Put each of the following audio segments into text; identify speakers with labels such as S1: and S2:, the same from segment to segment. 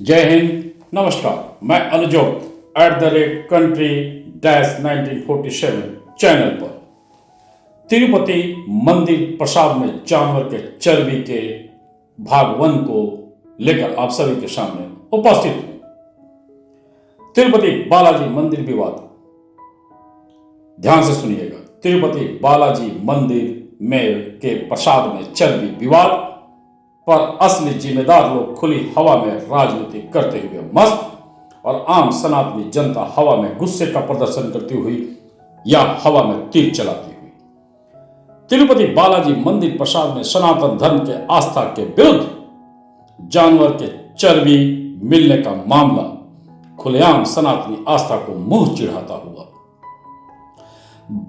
S1: जय हिंद, नमस्कार। मैं अनुजोत @country 1947 चैनल पर तिरुपति मंदिर प्रसाद में जानवर के चर्बी के भाग 1 को लेकर आप सभी के सामने उपस्थित हूं। तिरुपति बालाजी मंदिर विवाद, ध्यान से सुनिएगा। तिरुपति बालाजी मंदिर में के प्रसाद में चर्बी विवाद पर असली जिम्मेदार लोग खुली हवा में राजनीति करते हुए मस्त और आम सनातनी जनता हवा में गुस्से का प्रदर्शन करती हुई या हवा में तीर चलाती हुई। तिरुपति बालाजी मंदिर प्रसाद में सनातन धर्म के आस्था के विरुद्ध जानवर के चर्बी मिलने का मामला खुलेआम सनातनी आस्था को मुंह चिढ़ाता हुआ।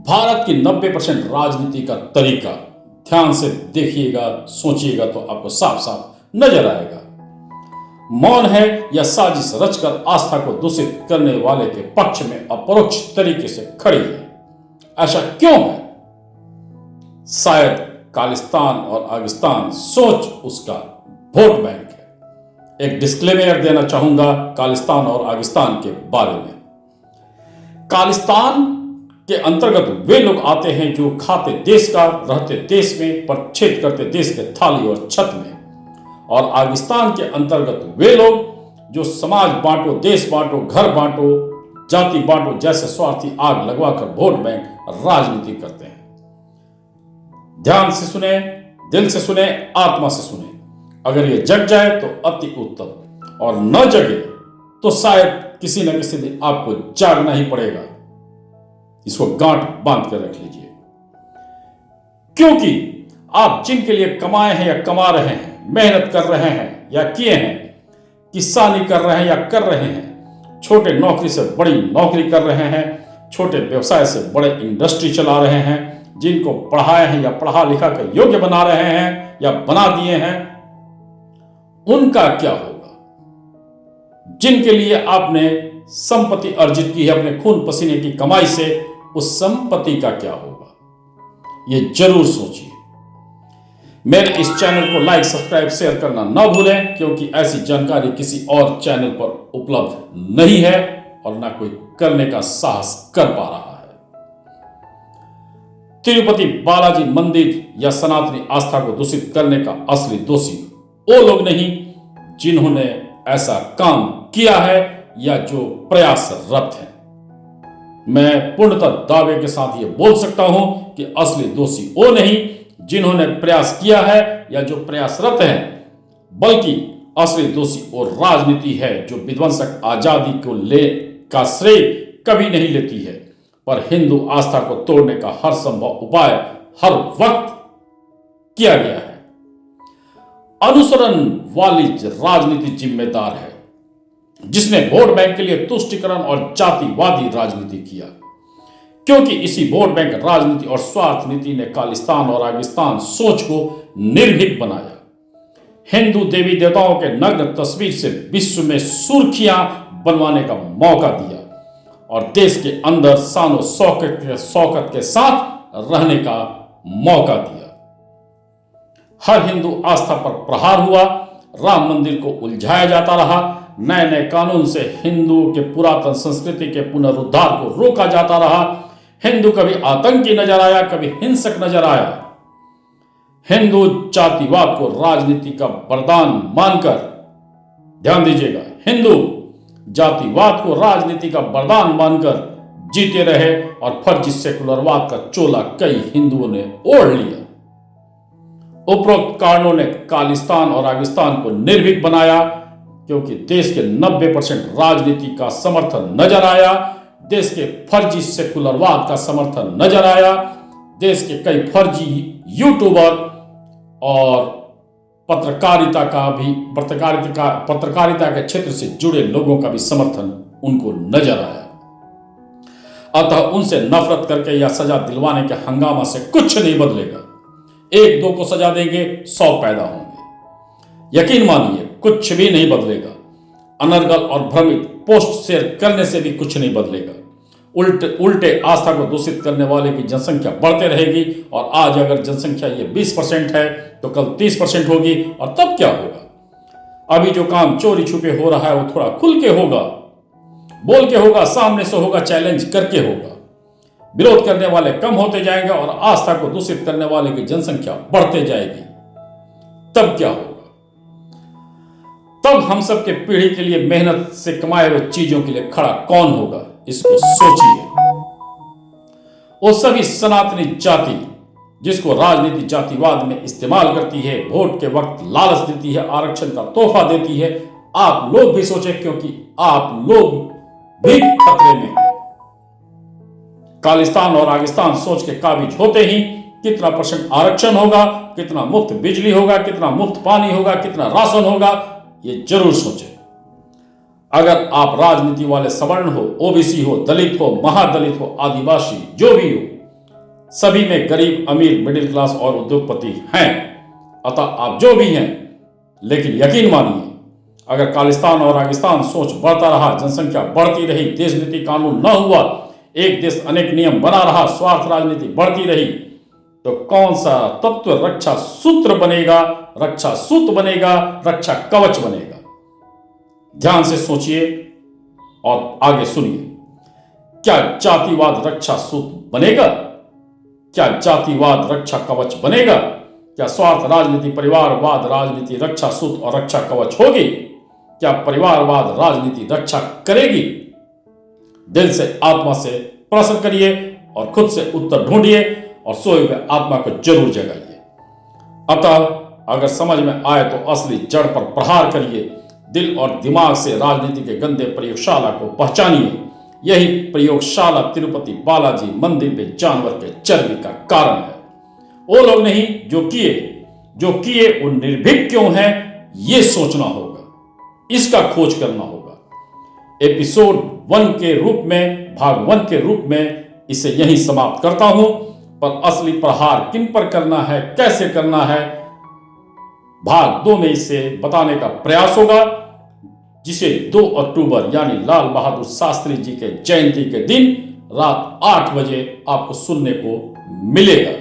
S1: भारत की 90% राजनीति का तरीका ध्यान से देखिएगा, सोचिएगा तो आपको साफ साफ नजर आएगा। मौन है या साजिश रचकर आस्था को दूषित करने वाले के पक्ष में अपरोक्ष तरीके से खड़ी है। ऐसा क्यों है? शायद खालिस्तान और आगिस्तान सोच उसका वोट बैंक है। एक डिस्क्लेमर देना चाहूंगा खालिस्तान और आगिस्तान के बारे में। खालिस्तान के अंतर्गत वे लोग आते हैं जो खाते देश का, रहते देश में, पर छेद करते देश के थाली और छत में। और आगिस्तान के अंतर्गत वे लोग जो समाज बांटो, देश बांटो, घर बांटो, जाति बांटो जैसे स्वार्थी आग लगवाकर वोट बैंक राजनीति करते हैं। ध्यान से सुने, दिल से सुने, आत्मा से सुने। अगर ये जग जाए तो अति उत्तम, और न जगे तो शायद किसी न किसी दिन आपको जागना ही पड़ेगा। इसको गांठ बांध कर रख लीजिए, क्योंकि आप जिनके लिए कमाए हैं या कमा रहे हैं, मेहनत कर रहे हैं या किए हैं, किसानी कर रहे हैं या कर रहे हैं, छोटे नौकरी से बड़ी नौकरी कर रहे हैं, छोटे व्यवसाय से बड़े इंडस्ट्री चला रहे हैं, जिनको पढ़ाए हैं या पढ़ा लिखा कर योग्य बना रहे हैं या बना दिए हैं, उनका क्या होगा? जिनके लिए आपने संपत्ति अर्जित की है अपने खून पसीने की कमाई से, उस संपत्ति का क्या होगा? ये जरूर सोचिए। मेरे इस चैनल को लाइक, सब्सक्राइब, शेयर करना ना भूलें, क्योंकि ऐसी जानकारी किसी और चैनल पर उपलब्ध नहीं है और ना कोई करने का साहस कर पा रहा है। तिरुपति बालाजी मंदिर या सनातनी आस्था को दूषित करने का असली दोषी वो लोग नहीं जिन्होंने ऐसा काम किया है या जो प्रयासरत हैं। मैं पूर्णतः दावे के साथ ये बोल सकता हूं कि असली दोषी वो नहीं जिन्होंने प्रयास किया है या जो प्रयासरत हैं, बल्कि असली दोषी वो राजनीति है जो विध्वंसक आजादी को ले का श्रेय कभी नहीं लेती है, पर हिंदू आस्था को तोड़ने का हर संभव उपाय हर वक्त किया गया है। अनुसरण वाली राजनीति जिम्मेदार है, जिसने वोट बैंक के लिए तुष्टिकरण और जातिवादी राजनीति किया, क्योंकि इसी वोट बैंक राजनीति और स्वार्थ नीति ने खालिस्तान और आगिस्तान सोच को निर्भीक बनाया। हिंदू देवी देवताओं के नग्न तस्वीर से विश्व में सुर्खियां बनवाने का मौका दिया और देश के अंदर शानो शौकत के साथ रहने का मौका दिया। हर हिंदू आस्था पर प्रहार हुआ, राम मंदिर को उलझाया जाता रहा, नए नए कानून से हिंदुओं के पुरातन संस्कृति के पुनरुद्धार को रोका जाता रहा। हिंदू कभी आतंकी नजर आया, कभी हिंसक नजर आया। हिंदू जातिवाद को राजनीति का वरदान मानकर, ध्यान दीजिएगा, हिंदू जातिवाद को राजनीति का वरदान मानकर जीते रहे और फर्जी सेकुलरवाद का चोला कई हिंदुओं ने ओढ़ लिया। उपरोक्त कारणों ने खालिस्तान और आगिस्तान को निर्भीक बनाया, क्योंकि देश के 90% राजनीति का समर्थन नजर आया, देश के फर्जी सेकुलरवाद का समर्थन नजर आया, देश के कई फर्जी यूट्यूबर और पत्रकारिता के क्षेत्र से जुड़े लोगों का भी समर्थन उनको नजर आया। अतः उनसे नफरत करके या सजा दिलवाने के हंगामा से कुछ नहीं बदलेगा। एक दो को सजा देंगे, 100 पैदा होंगे। यकीन मानिए, कुछ भी नहीं बदलेगा। अनर्गल और भ्रमित पोस्ट शेयर करने से भी कुछ नहीं बदलेगा। उल्टे आस्था को दूषित करने वाले की जनसंख्या बढ़ते रहेगी, और आज अगर जनसंख्या ये 20% है तो कल 30% होगी, और तब क्या होगा? अभी जो काम चोरी छुपे हो रहा है वो थोड़ा खुल के होगा, बोल के होगा, सामने से होगा, चैलेंज करके होगा। विरोध करने वाले कम होते जाएंगे और आस्था को दूषित करने वाले की जनसंख्या बढ़ते जाएगी। तब क्या होगा? तब हम सबके पीढ़ी के लिए मेहनत से कमाए हुए चीजों के लिए खड़ा कौन होगा? इसको सोचिए। वो सभी सनातनी जाति जिसको राजनीति जातिवाद में इस्तेमाल करती है, वोट के वक्त लालच देती है, आरक्षण का तोहफा देती है, आप लोग भी सोचें, क्योंकि आप लोग भी खतरे में हैं। खालिस्तान और आगिस्तान सोच के काबिज होते ही कितना % आरक्षण होगा, कितना मुफ्त बिजली होगा, कितना मुफ्त पानी होगा, कितना राशन होगा, ये जरूर सोचें। अगर आप राजनीति वाले सवर्ण हो, ओबीसी हो, दलित हो, महादलित हो, आदिवासी, जो भी हो, सभी में गरीब, अमीर, मिडिल क्लास और उद्योगपति हैं। अतः आप जो भी हैं, लेकिन यकीन मानिए, अगर खालिस्तान और आगिस्तान सोच बढ़ता रहा, जनसंख्या बढ़ती रही, देश नीति कानून न हुआ, एक देश अनेक नियम बना रहा, स्वार्थ राजनीति बढ़ती रही, तो कौन सा तत्व रक्षा सूत्र बनेगा, रक्षा सूत बनेगा, रक्षा कवच बनेगा? ध्यान से सोचिए और आगे सुनिए। क्या जातिवाद रक्षा सूत बनेगा? क्या जातिवाद रक्षा कवच बनेगा? क्या स्वार्थ राजनीति, परिवारवाद राजनीति रक्षा सूत और रक्षा कवच होगी? क्या परिवारवाद राजनीति रक्षा करेगी? दिल से, आत्मा से प्रश्न करिए और खुद से उत्तर ढूंढिए और सोए हुए आत्मा को जरूर जगाइए। अतः अगर समझ में आए तो असली जड़ पर प्रहार करिए। दिल और दिमाग से राजनीति के गंदे प्रयोगशाला को पहचानिए। यही प्रयोगशाला तिरुपति बालाजी मंदिर में जानवर के चर्बी का कारण है। वो लोग नहीं जो किए वो निर्भीक क्यों हैं, ये सोचना होगा, इसका खोज करना होगा। एपिसोड 1 के रूप में, भाग 1 के रूप में इसे यहीं समाप्त करता हूं। पर असली प्रहार किन पर करना है, कैसे करना है, भाग 2 में इसे बताने का प्रयास होगा, जिसे 2 अक्टूबर यानी लाल बहादुर शास्त्री जी के जयंती के दिन रात 8 बजे आपको सुनने को मिलेगा।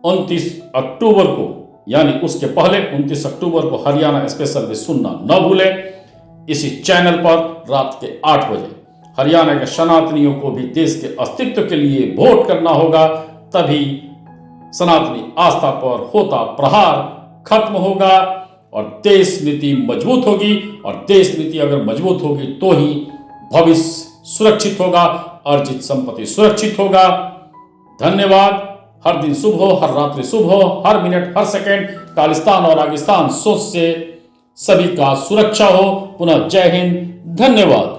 S1: 29 अक्टूबर को यानी उसके पहले 29 अक्टूबर को हरियाणा स्पेशल में सुनना न भूलें। इसी चैनल पर रात के 8 बजे हरियाणा के सनातनियों को भी देश के अस्तित्व के लिए वोट करना होगा, तभी सनातनी आस्था पर होता प्रहार खत्म होगा और देश नीति मजबूत होगी। और देश नीति अगर मजबूत होगी तो ही भविष्य सुरक्षित होगा, अर्जित संपत्ति सुरक्षित होगा। धन्यवाद। हर दिन शुभ हो, हर रात्रि शुभ हो, हर मिनट, हर सेकंड खालिस्तान और आगिस्तान सोच से सभी का सुरक्षा हो। पुनः जय हिंद। धन्यवाद।